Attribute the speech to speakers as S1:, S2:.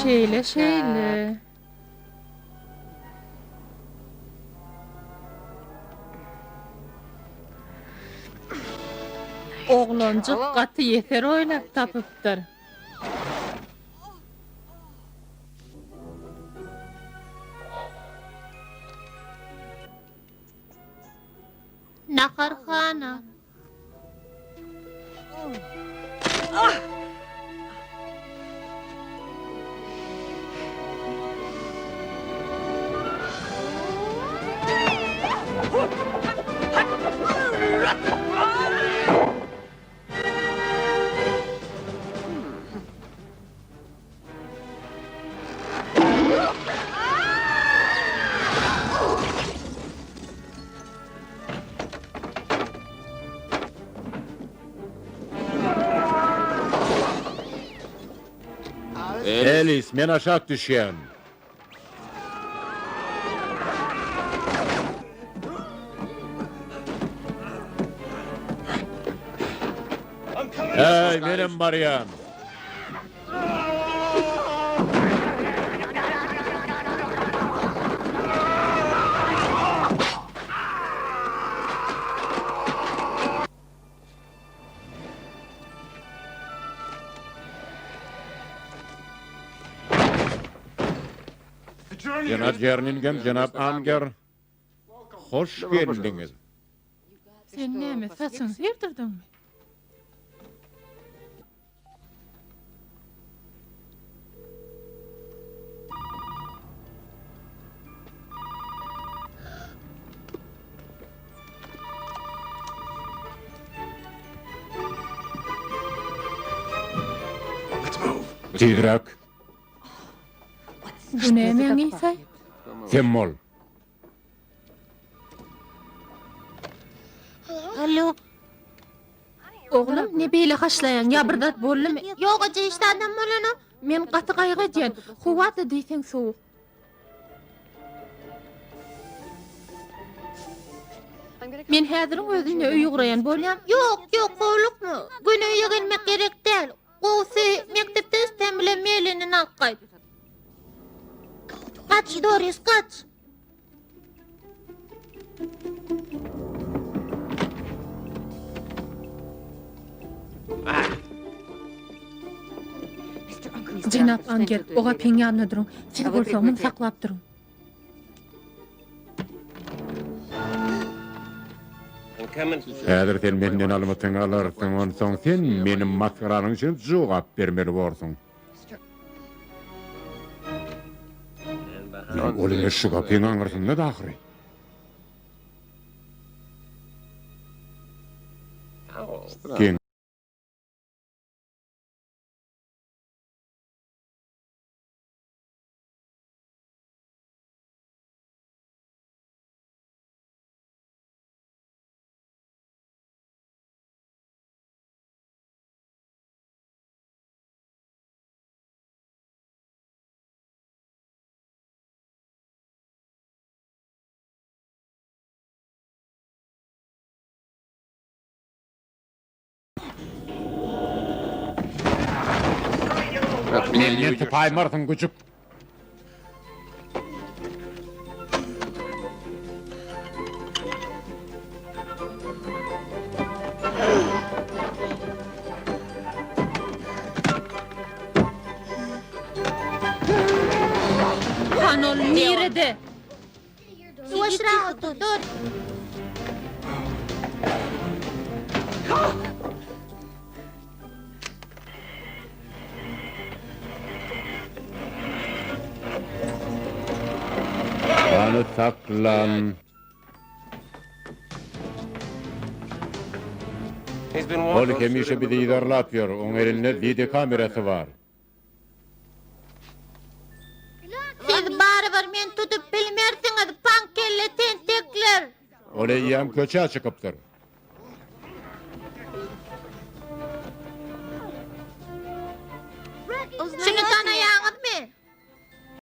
S1: Şeýle. Oglancık gaty yeter oýnap tapypdyr. Nakarhana.
S2: Elis, men aşak düşýän. Hey, menem barýan. Janap Jerningen, Janap Anger. Hoş geldiňiz.
S1: Sen näme saçyň sirdirdiňmi?
S2: Tidrak,
S1: Bu näme Isa?
S2: Temmol.
S1: Alo. Oğlum ne beýle haşlayan ýabrdat boldymy? Ýok, eje adam bolanam. Men gaty gaýga diýen. Huwaty diýseň soğuk. Men häzir özümle öýügraýan bolýam. Ýok, gowlukmy? Güneýe gelmek gerek däl. Gowsy mektepde istem bilen meýlini nakgaýdy. Kaç Doris, kaç. Jenap Anger, oga peň ýanyna duruň. Siz bolsa muny saklap duruň.
S2: Häzir sen menden almatyň alarsyň, onsoň sen menim maskaralyň üçin jogap bermeli bolsaň. Olyňa şu gapyň aňyrsynda dahyry. Ken men paýmarsyň güçük.
S1: Hanol nerede? Yavaşra otur, dur.
S2: Bana saklan. Ol hemişe bizi idarlapıyor. Onun elinde video kamerası var.
S1: Siz baribir men tutup bilmersiňiz, pankelle tentekler.
S2: Olay ýam köçe çıkıptır.